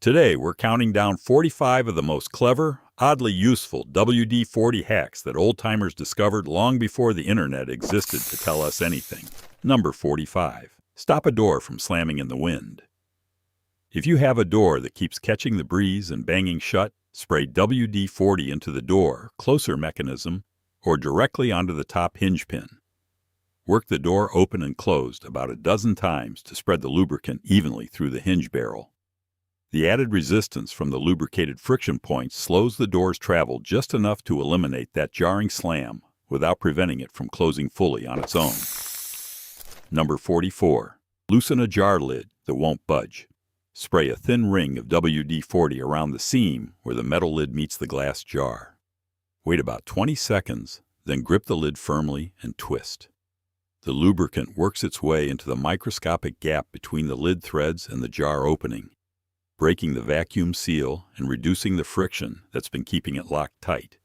Today, we're counting down 45 of the most clever, oddly useful WD-40 hacks that old-timers discovered long before the internet existed to tell us anything. Number 45. Stop a door from slamming in the wind. If you have a door that keeps catching the breeze and banging shut, spray WD-40 into the door, closer mechanism, or directly onto the top hinge pin. Work the door open and closed about a dozen times to spread the lubricant evenly through the hinge barrel. The added resistance from the lubricated friction points slows the door's travel just enough to eliminate that jarring slam without preventing it from closing fully on its own. Number 44. Loosen a jar lid that won't budge. Spray a thin ring of WD-40 around the seam where the metal lid meets the glass jar. Wait about 20 seconds, then grip the lid firmly and twist. The lubricant works its way into the microscopic gap between the lid threads and the jar opening, breaking the vacuum seal and reducing the friction that's been keeping it locked tight.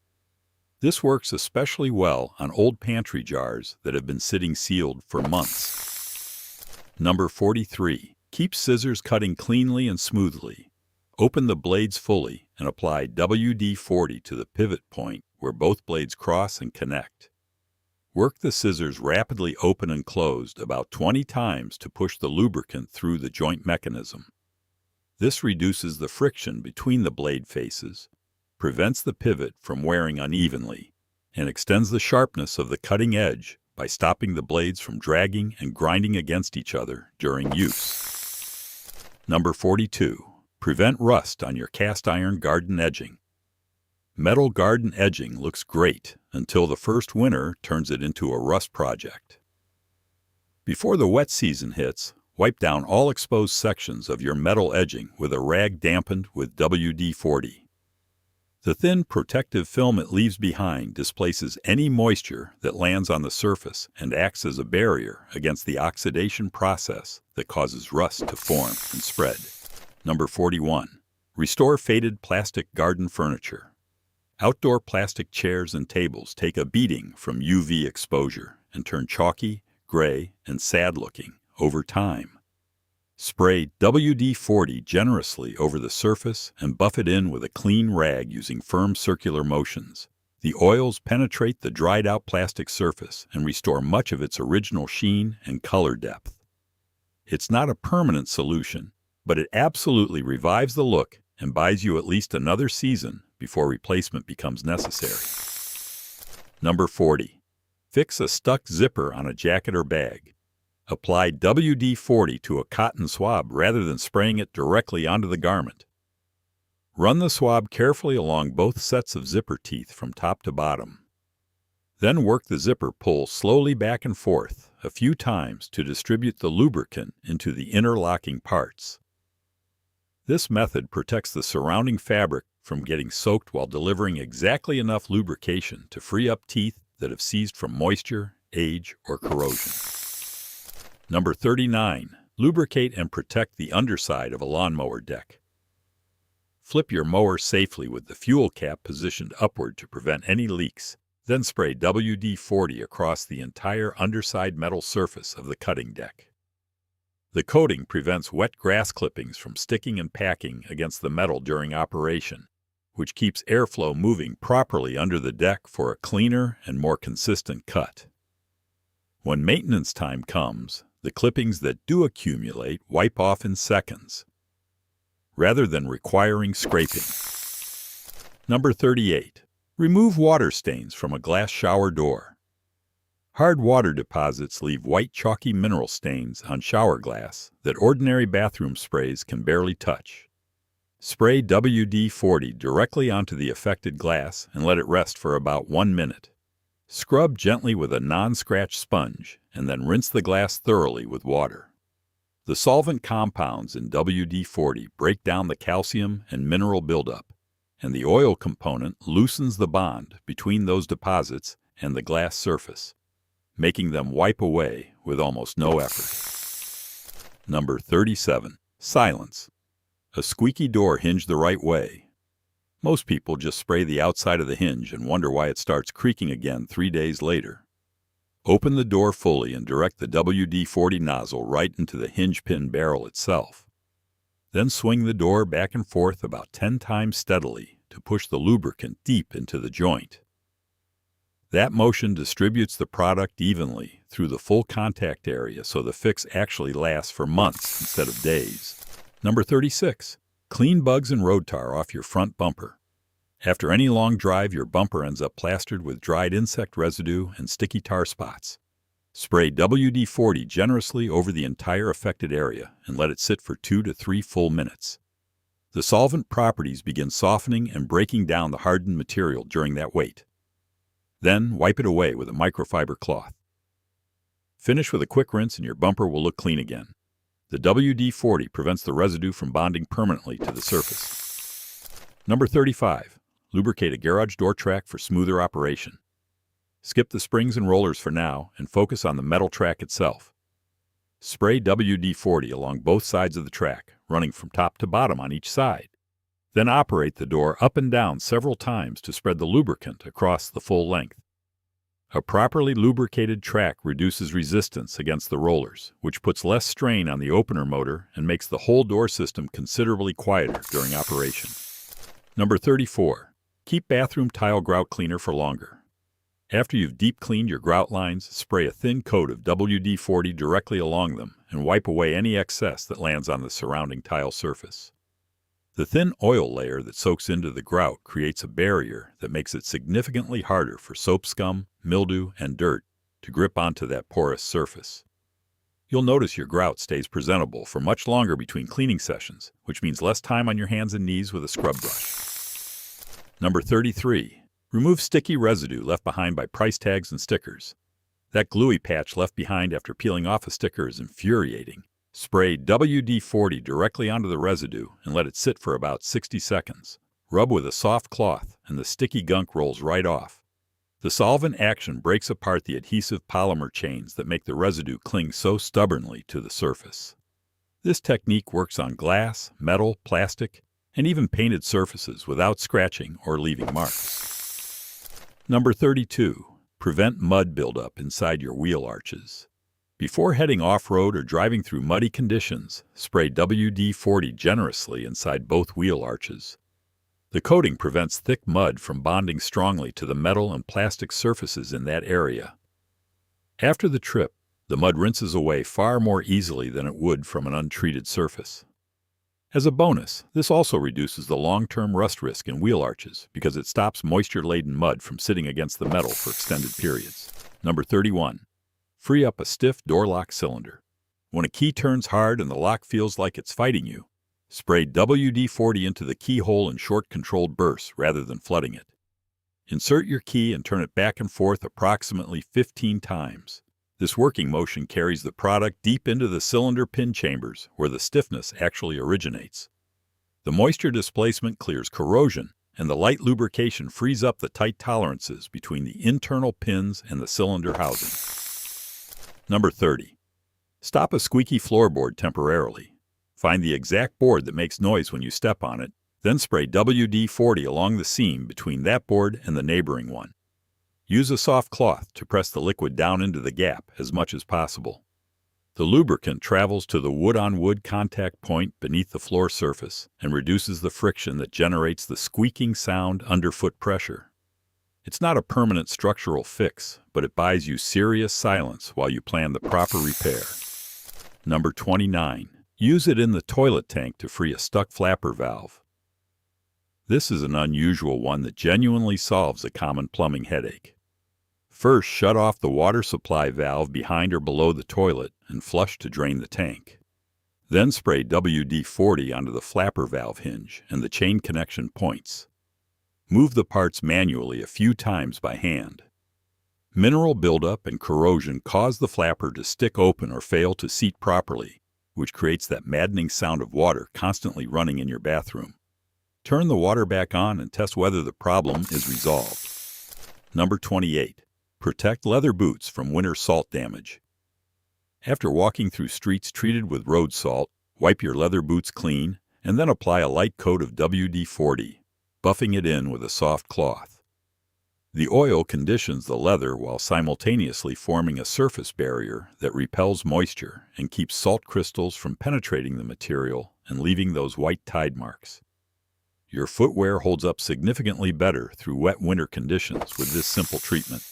This works especially well on old pantry jars that have been sitting sealed for months. Number 43. Keep scissors cutting cleanly and smoothly. Open the blades fully and apply WD-40 to the pivot point where both blades cross and connect. Work the scissors rapidly open and closed about 20 times to push the lubricant through the joint mechanism. This reduces the friction between the blade faces, prevents the pivot from wearing unevenly, and extends the sharpness of the cutting edge by stopping the blades from dragging and grinding against each other during use. Number 42. Prevent rust on your cast iron garden edging. Metal garden edging looks great until the first winter turns it into a rust project. Before the wet season hits, wipe down all exposed sections of your metal edging with a rag dampened with WD-40. The thin protective film it leaves behind displaces any moisture that lands on the surface and acts as a barrier against the oxidation process that causes rust to form and spread. Number 41. Restore faded plastic garden furniture. Outdoor plastic chairs and tables take a beating from UV exposure and turn chalky, gray, and sad-looking over time. Spray WD-40 generously over the surface and buff it in with a clean rag using firm circular motions. The oils penetrate the dried-out plastic surface and restore much of its original sheen and color depth. It's not a permanent solution, but it absolutely revives the look and buys you at least another season before replacement becomes necessary. Number 40. Fix a stuck zipper on a jacket or bag. Apply WD-40 to a cotton swab rather than spraying it directly onto the garment. Run the swab carefully along both sets of zipper teeth from top to bottom. Then work the zipper pull slowly back and forth a few times to distribute the lubricant into the interlocking parts. This method protects the surrounding fabric from getting soaked while delivering exactly enough lubrication to free up teeth that have seized from moisture, age, or corrosion. Number 39. Lubricate and protect the underside of a lawnmower deck. Flip your mower safely with the fuel cap positioned upward to prevent any leaks. Then spray WD-40 across the entire underside metal surface of the cutting deck. The coating prevents wet grass clippings from sticking and packing against the metal during operation, which keeps airflow moving properly under the deck for a cleaner and more consistent cut. When maintenance time comes, the clippings that do accumulate wipe off in seconds, rather than requiring scraping. Number 38. Remove water stains from a glass shower door. Hard water deposits leave white chalky mineral stains on shower glass that ordinary bathroom sprays can barely touch. Spray WD-40 directly onto the affected glass and let it rest for about 1 minute. Scrub gently with a non-scratch sponge and then rinse the glass thoroughly with water. The solvent compounds in WD-40 break down the calcium and mineral buildup, and the oil component loosens the bond between those deposits and the glass surface, making them wipe away with almost no effort. Number 37. Silence. A squeaky door hinged the right way. Most people just spray the outside of the hinge and wonder why it starts creaking again 3 days later. Open the door fully and direct the WD-40 nozzle right into the hinge pin barrel itself. Then swing the door back and forth about 10 times steadily to push the lubricant deep into the joint. That motion distributes the product evenly through the full contact area so the fix actually lasts for months instead of days. Number 36. Clean bugs and road tar off your front bumper. After any long drive, your bumper ends up plastered with dried insect residue and sticky tar spots. Spray WD-40 generously over the entire affected area and let it sit for 2 to 3 full minutes. The solvent properties begin softening and breaking down the hardened material during that wait. Then wipe it away with a microfiber cloth. Finish with a quick rinse and your bumper will look clean again. The WD-40 prevents the residue from bonding permanently to the surface. Number 35. Lubricate a garage door track for smoother operation. Skip the springs and rollers for now and focus on the metal track itself. Spray WD-40 along both sides of the track, running from top to bottom on each side. Then operate the door up and down several times to spread the lubricant across the full length. A properly lubricated track reduces resistance against the rollers, which puts less strain on the opener motor and makes the whole door system considerably quieter during operation. Number 34. Keep bathroom tile grout cleaner for longer. After you've deep cleaned your grout lines, spray a thin coat of WD-40 directly along them and wipe away any excess that lands on the surrounding tile surface. The thin oil layer that soaks into the grout creates a barrier that makes it significantly harder for soap scum, mildew, and dirt to grip onto that porous surface. You'll notice your grout stays presentable for much longer between cleaning sessions, which means less time on your hands and knees with a scrub brush. Number 33. Remove sticky residue left behind by price tags and stickers. That gluey patch left behind after peeling off a sticker is infuriating. Spray WD-40 directly onto the residue and let it sit for about 60 seconds. Rub with a soft cloth and the sticky gunk rolls right off. The solvent action breaks apart the adhesive polymer chains that make the residue cling so stubbornly to the surface. This technique works on glass, metal, plastic, and even painted surfaces without scratching or leaving marks. Number 32. Prevent mud buildup inside your wheel arches. Before heading off-road or driving through muddy conditions, spray WD-40 generously inside both wheel arches. The coating prevents thick mud from bonding strongly to the metal and plastic surfaces in that area. After the trip, the mud rinses away far more easily than it would from an untreated surface. As a bonus, this also reduces the long-term rust risk in wheel arches because it stops moisture-laden mud from sitting against the metal for extended periods. Number 31. Free up a stiff door lock cylinder. When a key turns hard and the lock feels like it's fighting you, spray WD-40 into the keyhole in short controlled bursts rather than flooding it. Insert your key and turn it back and forth approximately 15 times. This working motion carries the product deep into the cylinder pin chambers where the stiffness actually originates. The moisture displacement clears corrosion, and the light lubrication frees up the tight tolerances between the internal pins and the cylinder housing. Number 30. Stop a squeaky floorboard temporarily. Find the exact board that makes noise when you step on it, then spray WD-40 along the seam between that board and the neighboring one. Use a soft cloth to press the liquid down into the gap as much as possible. The lubricant travels to the wood-on-wood contact point beneath the floor surface and reduces the friction that generates the squeaking sound underfoot pressure. It's not a permanent structural fix, but it buys you serious silence while you plan the proper repair. Number 29. Use it in the toilet tank to free a stuck flapper valve. This is an unusual one that genuinely solves a common plumbing headache. First, shut off the water supply valve behind or below the toilet and flush to drain the tank. Then spray WD-40 onto the flapper valve hinge and the chain connection points. Move the parts manually a few times by hand. Mineral buildup and corrosion cause the flapper to stick open or fail to seat properly, which creates that maddening sound of water constantly running in your bathroom. Turn the water back on and test whether the problem is resolved. Number 28. Protect leather boots from winter salt damage. After walking through streets treated with road salt, wipe your leather boots clean and then apply a light coat of WD-40, buffing it in with a soft cloth. The oil conditions the leather while simultaneously forming a surface barrier that repels moisture and keeps salt crystals from penetrating the material and leaving those white tide marks. Your footwear holds up significantly better through wet winter conditions with this simple treatment.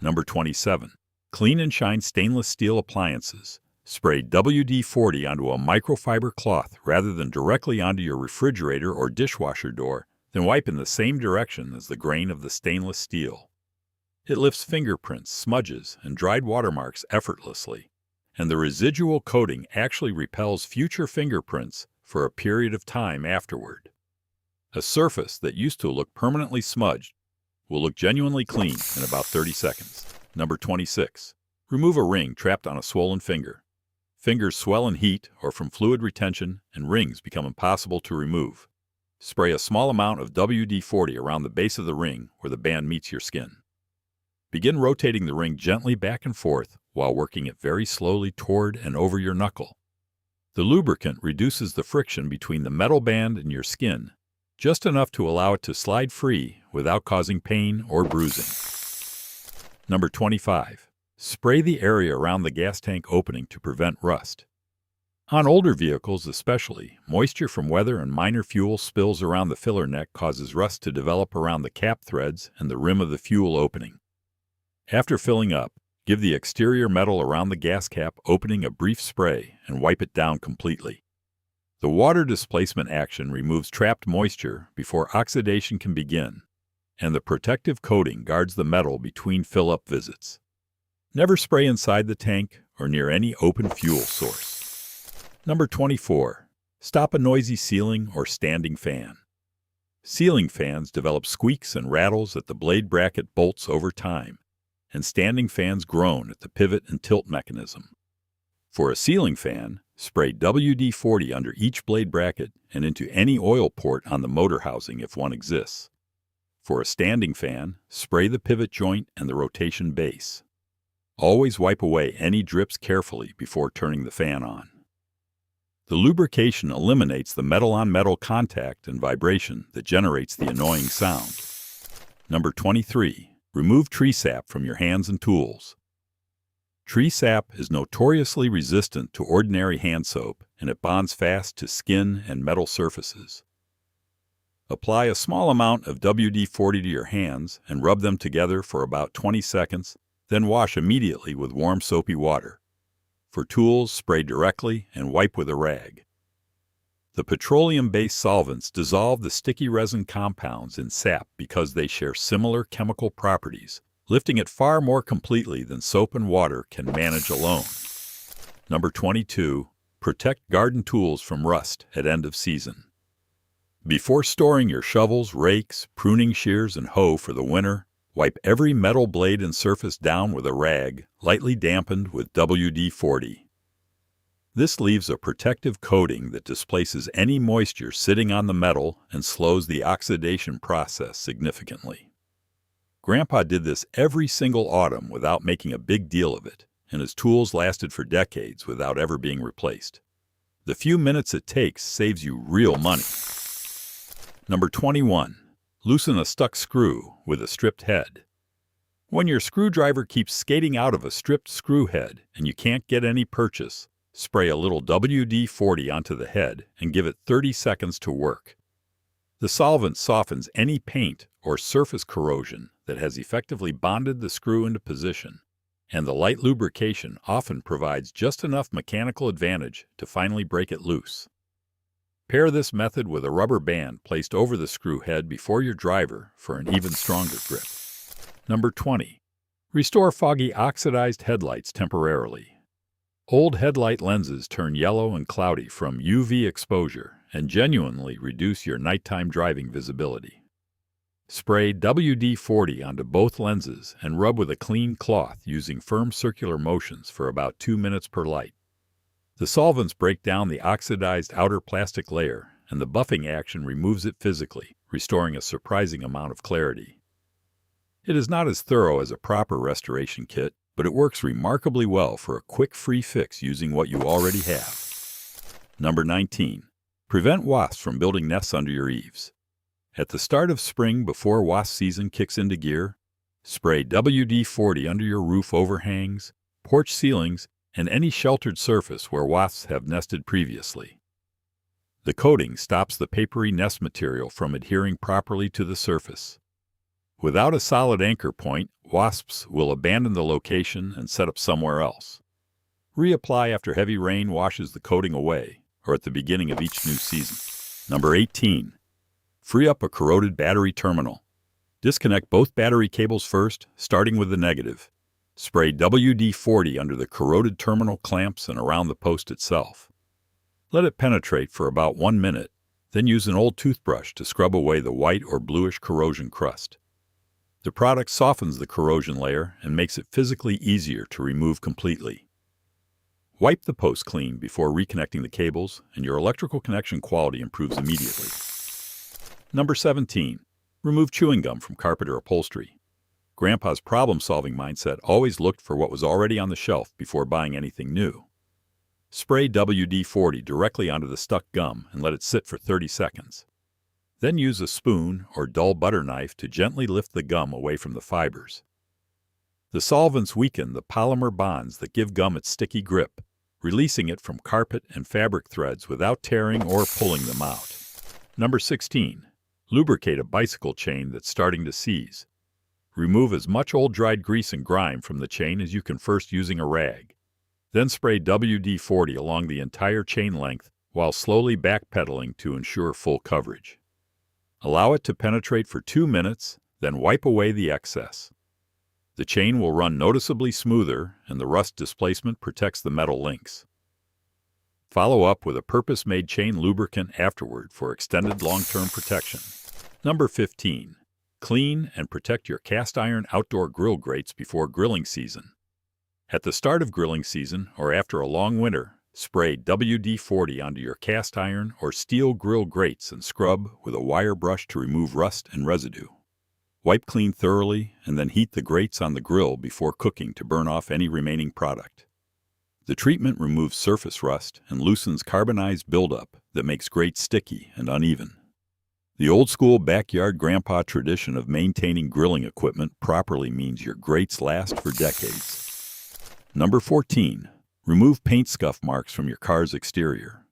Number 27. Clean and shine stainless steel appliances. Spray WD-40 onto a microfiber cloth rather than directly onto your refrigerator or dishwasher door, then wipe in the same direction as the grain of the stainless steel. It lifts fingerprints, smudges, and dried watermarks effortlessly, and the residual coating actually repels future fingerprints for a period of time afterward. A surface that used to look permanently smudged will look genuinely clean in about 30 seconds. Number 26. Remove a ring trapped on a swollen finger. Fingers swell in heat or from fluid retention, and rings become impossible to remove. Spray a small amount of WD-40 around the base of the ring where the band meets your skin. Begin rotating the ring gently back and forth while working it very slowly toward and over your knuckle. The lubricant reduces the friction between the metal band and your skin, just enough to allow it to slide free without causing pain or bruising. Number 25. Spray the area around the gas tank opening to prevent rust. On older vehicles especially, moisture from weather and minor fuel spills around the filler neck causes rust to develop around the cap threads and the rim of the fuel opening. After filling up, give the exterior metal around the gas cap opening a brief spray and wipe it down completely. The water displacement action removes trapped moisture before oxidation can begin, and the protective coating guards the metal between fill-up visits. Never spray inside the tank or near any open fuel source. Number 24. Stop a noisy ceiling or standing fan. Ceiling fans develop squeaks and rattles at the blade bracket bolts over time, and standing fans groan at the pivot and tilt mechanism. For a ceiling fan, spray WD-40 under each blade bracket and into any oil port on the motor housing if one exists. For a standing fan, spray the pivot joint and the rotation base. Always wipe away any drips carefully before turning the fan on. The lubrication eliminates the metal-on-metal contact and vibration that generates the annoying sound. Number 23. Remove tree sap from your hands and tools. Tree sap is notoriously resistant to ordinary hand soap, and it bonds fast to skin and metal surfaces. Apply a small amount of WD-40 to your hands and rub them together for about 20 seconds, then wash immediately with warm soapy water. For tools, spray directly and wipe with a rag. The petroleum-based solvents dissolve the sticky resin compounds in sap because they share similar chemical properties, lifting it far more completely than soap and water can manage alone. Number 22. Protect garden tools from rust at end of season. Before storing your shovels, rakes, pruning shears, and hoe for the winter, wipe every metal blade and surface down with a rag, lightly dampened with WD-40. This leaves a protective coating that displaces any moisture sitting on the metal and slows the oxidation process significantly. Grandpa did this every single autumn without making a big deal of it, and his tools lasted for decades without ever being replaced. The few minutes it takes saves you real money. Number 21. Loosen a stuck screw with a stripped head. When your screwdriver keeps skating out of a stripped screw head and you can't get any purchase, spray a little WD-40 onto the head and give it 30 seconds to work. The solvent softens any paint or surface corrosion that has effectively bonded the screw into position, and the light lubrication often provides just enough mechanical advantage to finally break it loose. Pair this method with a rubber band placed over the screw head before your driver for an even stronger grip. Number 20. Restore foggy oxidized headlights temporarily. Old headlight lenses turn yellow and cloudy from UV exposure and genuinely reduce your nighttime driving visibility. Spray WD-40 onto both lenses and rub with a clean cloth using firm circular motions for about 2 minutes per light. The solvents break down the oxidized outer plastic layer, and the buffing action removes it physically, restoring a surprising amount of clarity. It is not as thorough as a proper restoration kit, but it works remarkably well for a quick free fix using what you already have. Number 19. Prevent wasps from building nests under your eaves. At the start of spring, before wasp season kicks into gear, Spray WD-40 under your roof overhangs, porch ceilings, and any sheltered surface where wasps have nested previously. The coating stops the papery nest material from adhering properly to the surface. Without a solid anchor point, wasps will abandon the location and set up somewhere else. Reapply after heavy rain washes the coating away, or at the beginning of each new season. Number 18. Free up a corroded battery terminal. Disconnect both battery cables first, starting with the negative. Spray WD-40 under the corroded terminal clamps and around the post itself. Let it penetrate for about 1 minute, then use an old toothbrush to scrub away the white or bluish corrosion crust. The product softens the corrosion layer and makes it physically easier to remove completely. Wipe the post clean before reconnecting the cables, and your electrical connection quality improves immediately. Number 17. Remove chewing gum from carpet or upholstery. Grandpa's problem-solving mindset always looked for what was already on the shelf before buying anything new. Spray WD-40 directly onto the stuck gum and let it sit for 30 seconds. Then use a spoon or dull butter knife to gently lift the gum away from the fibers. The solvents weaken the polymer bonds that give gum its sticky grip, releasing it from carpet and fabric threads without tearing or pulling them out. Number 16. Lubricate a bicycle chain that's starting to seize. Remove as much old dried grease and grime from the chain as you can first using a rag. Then spray WD-40 along the entire chain length while slowly backpedaling to ensure full coverage. Allow it to penetrate for 2 minutes, then wipe away the excess. The chain will run noticeably smoother, and the rust displacement protects the metal links. Follow up with a purpose-made chain lubricant afterward for extended long-term protection. Number 15. Clean and protect your cast iron outdoor grill grates before grilling season. At the start of grilling season or after a long winter, spray WD-40 onto your cast iron or steel grill grates and scrub with a wire brush to remove rust and residue. Wipe clean thoroughly and then heat the grates on the grill before cooking to burn off any remaining product. The treatment removes surface rust and loosens carbonized buildup that makes grates sticky and uneven. The old-school backyard grandpa tradition of maintaining grilling equipment properly means your grates last for decades. Number 14. Remove paint scuff marks from your car's exterior.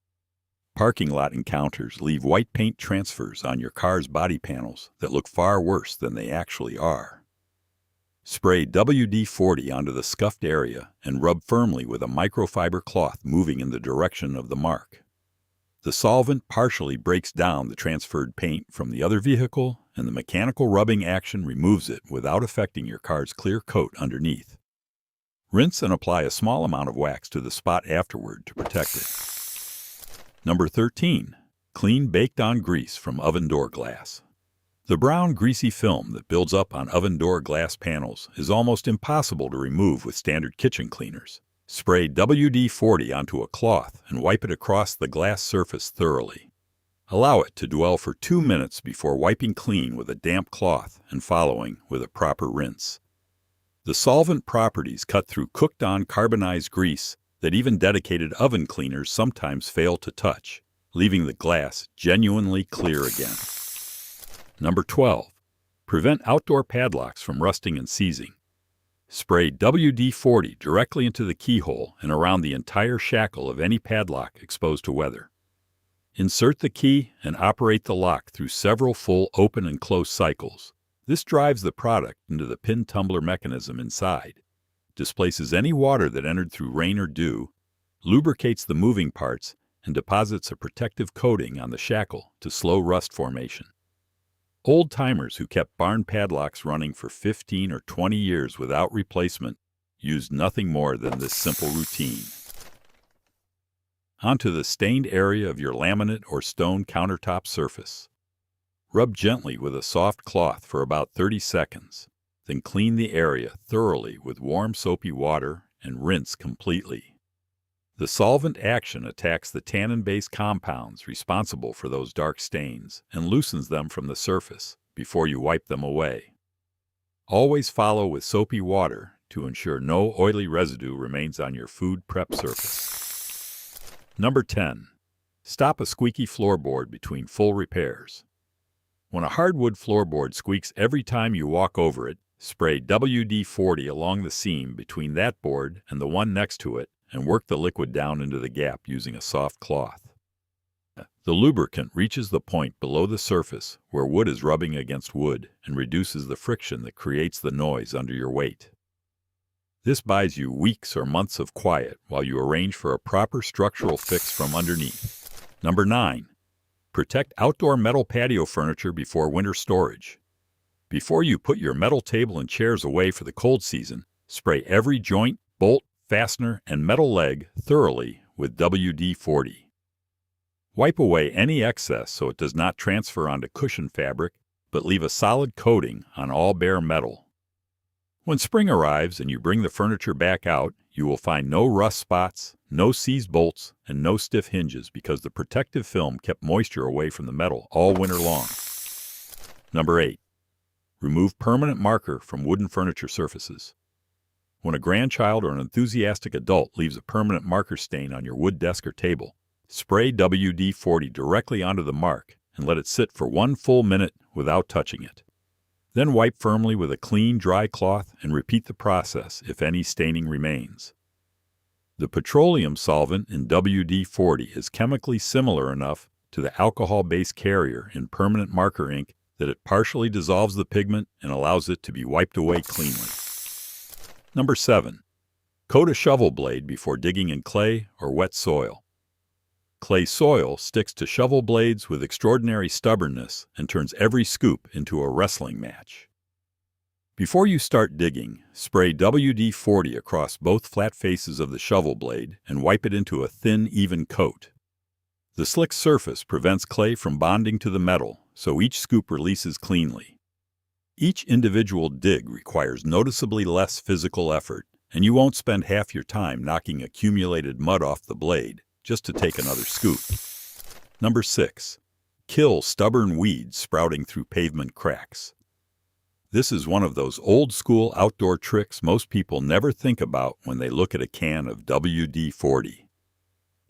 Parking lot encounters leave white paint transfers on your car's body panels that look far worse than they actually are. Spray WD-40 onto the scuffed area and rub firmly with a microfiber cloth moving in the direction of the mark. The solvent partially breaks down the transferred paint from the other vehicle, and the mechanical rubbing action removes it without affecting your car's clear coat underneath. Rinse and apply a small amount of wax to the spot afterward to protect it. Number 13. Clean baked-on grease from oven door glass. The brown, greasy film that builds up on oven door glass panels is almost impossible to remove with standard kitchen cleaners. Spray WD-40 onto a cloth and wipe it across the glass surface thoroughly. Allow it to dwell for 2 minutes before wiping clean with a damp cloth and following with a proper rinse. The solvent properties cut through cooked-on carbonized grease that even dedicated oven cleaners sometimes fail to touch, leaving the glass genuinely clear again. Number 12. Prevent outdoor padlocks from rusting and seizing. Spray WD-40 directly into the keyhole and around the entire shackle of any padlock exposed to weather. Insert the key and operate the lock through several full open and close cycles. This drives the product into the pin tumbler mechanism inside, displaces any water that entered through rain or dew, lubricates the moving parts, and deposits a protective coating on the shackle to slow rust formation. Old-timers who kept barn padlocks running for 15 or 20 years without replacement used nothing more than this simple routine. Onto the stained area of your laminate or stone countertop surface. Rub gently with a soft cloth for about 30 seconds, then clean the area thoroughly with warm soapy water and rinse completely. The solvent action attacks the tannin-based compounds responsible for those dark stains and loosens them from the surface before you wipe them away. Always follow with soapy water to ensure no oily residue remains on your food prep surface. Number 10. Stop a squeaky floorboard between full repairs. When a hardwood floorboard squeaks every time you walk over it, Spray WD-40 along the seam between that board and the one next to it and work the liquid down into the gap using a soft cloth. The lubricant reaches the point below the surface where wood is rubbing against wood and reduces the friction that creates the noise under your weight. This buys you weeks or months of quiet while you arrange for a proper structural fix from underneath. Number 9. Protect outdoor metal patio furniture before winter storage. Before you put your metal table and chairs away for the cold season, spray every joint, bolt, fastener, and metal leg thoroughly with WD-40. Wipe away any excess so it does not transfer onto cushion fabric, but leave a solid coating on all bare metal. When spring arrives and you bring the furniture back out, you will find no rust spots, no seized bolts, and no stiff hinges because the protective film kept moisture away from the metal all winter long. Number 8. Remove permanent marker from wooden furniture surfaces. When a grandchild or an enthusiastic adult leaves a permanent marker stain on your wood desk or table, spray WD-40 directly onto the mark and let it sit for 1 full minute without touching it. Then wipe firmly with a clean, dry cloth and repeat the process if any staining remains. The petroleum solvent in WD-40 is chemically similar enough to the alcohol-based carrier in permanent marker ink that it partially dissolves the pigment and allows it to be wiped away cleanly. Number 7. Coat a shovel blade before digging in clay or wet soil. Clay soil sticks to shovel blades with extraordinary stubbornness and turns every scoop into a wrestling match. Before you start digging, spray WD-40 across both flat faces of the shovel blade and wipe it into a thin, even coat. The slick surface prevents clay from bonding to the metal, so each scoop releases cleanly. Each individual dig requires noticeably less physical effort, and you won't spend half your time knocking accumulated mud off the blade just to take another scoop. Number 6. Kill stubborn weeds sprouting through pavement cracks. This is one of those old-school outdoor tricks most people never think about when they look at a can of WD-40.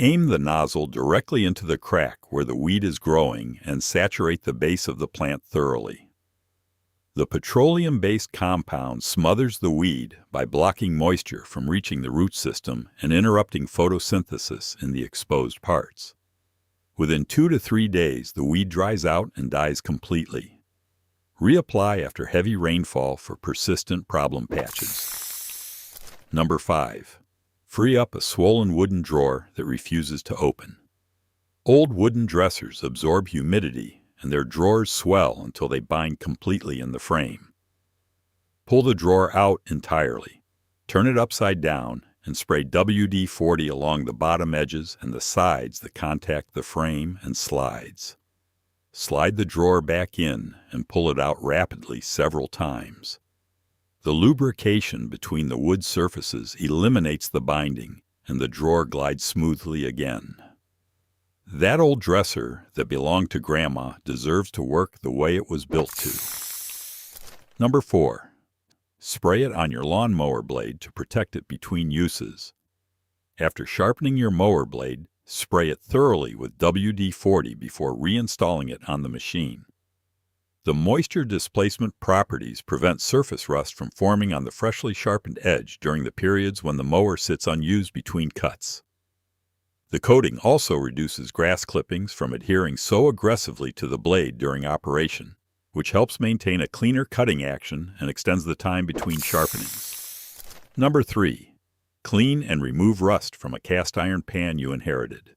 Aim the nozzle directly into the crack where the weed is growing and saturate the base of the plant thoroughly. The petroleum-based compound smothers the weed by blocking moisture from reaching the root system and interrupting photosynthesis in the exposed parts. Within 2 to 3 days, the weed dries out and dies completely. Reapply after heavy rainfall for persistent problem patches. Number 5. Free up a swollen wooden drawer that refuses to open. Old wooden dressers absorb humidity and their drawers swell until they bind completely in the frame. Pull the drawer out entirely, turn it upside down, and spray WD-40 along the bottom edges and the sides that contact the frame and slides. Slide the drawer back in and pull it out rapidly several times. The lubrication between the wood surfaces eliminates the binding, and the drawer glides smoothly again. That old dresser that belonged to Grandma deserves to work the way it was built to. Number 4. Spray it on your lawnmower blade to protect it between uses. After sharpening your mower blade, spray it thoroughly with WD-40 before reinstalling it on the machine. The moisture displacement properties prevent surface rust from forming on the freshly sharpened edge during the periods when the mower sits unused between cuts. The coating also reduces grass clippings from adhering so aggressively to the blade during operation, which helps maintain a cleaner cutting action and extends the time between sharpenings. Number 3. Clean and remove rust from a cast iron pan you inherited.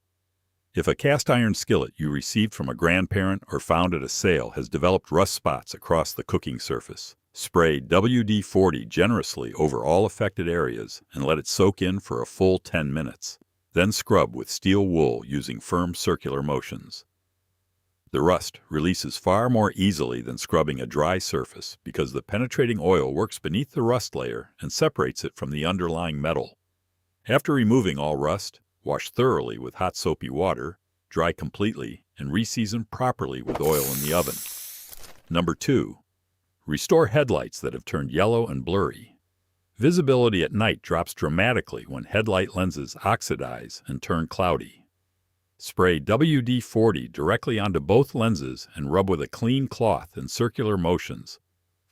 If a cast iron skillet you received from a grandparent or found at a sale has developed rust spots across the cooking surface, spray WD-40 generously over all affected areas and let it soak in for a full 10 minutes. Then scrub with steel wool using firm circular motions. The rust releases far more easily than scrubbing a dry surface because the penetrating oil works beneath the rust layer and separates it from the underlying metal. After removing all rust, wash thoroughly with hot soapy water, dry completely, and reseason properly with oil in the oven. Number 2. Restore headlights that have turned yellow and blurry. Visibility at night drops dramatically when headlight lenses oxidize and turn cloudy. Spray WD-40 directly onto both lenses and rub with a clean cloth in circular motions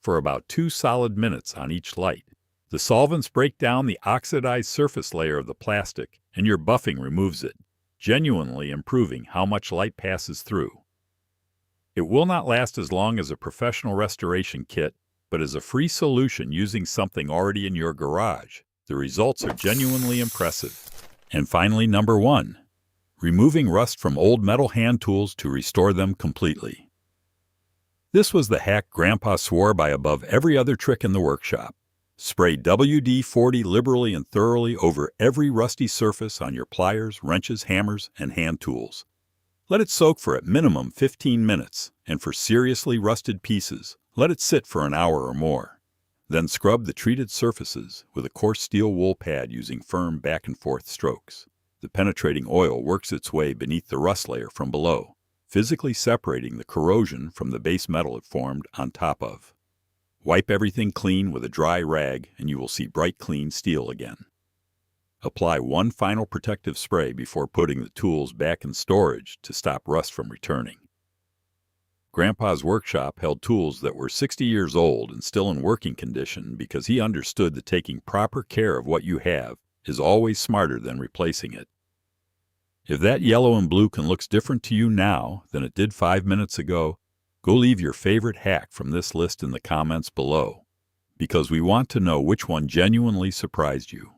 for about 2 solid minutes on each light. The solvents break down the oxidized surface layer of the plastic, and your buffing removes it, genuinely improving how much light passes through. It will not last as long as a professional restoration kit, but as a free solution using something already in your garage, the results are genuinely impressive. And finally, number 1. Removing rust from old metal hand tools to restore them completely. This was the hack Grandpa swore by above every other trick in the workshop. Spray WD-40 liberally and thoroughly over every rusty surface on your pliers, wrenches, hammers, and hand tools. Let it soak for at minimum 15 minutes, and for seriously rusted pieces, let it sit for an hour or more. Then scrub the treated surfaces with a coarse steel wool pad using firm back and forth strokes. The penetrating oil works its way beneath the rust layer from below, physically separating the corrosion from the base metal it formed on top of. Wipe everything clean with a dry rag and you will see bright clean steel again. Apply one final protective spray before putting the tools back in storage to stop rust from returning. Grandpa's workshop held tools that were 60 years old and still in working condition because he understood that taking proper care of what you have is always smarter than replacing it. If that yellow and blue can looks different to you now than it did 5 minutes ago, go leave your favorite hack from this list in the comments below, because we want to know which one genuinely surprised you.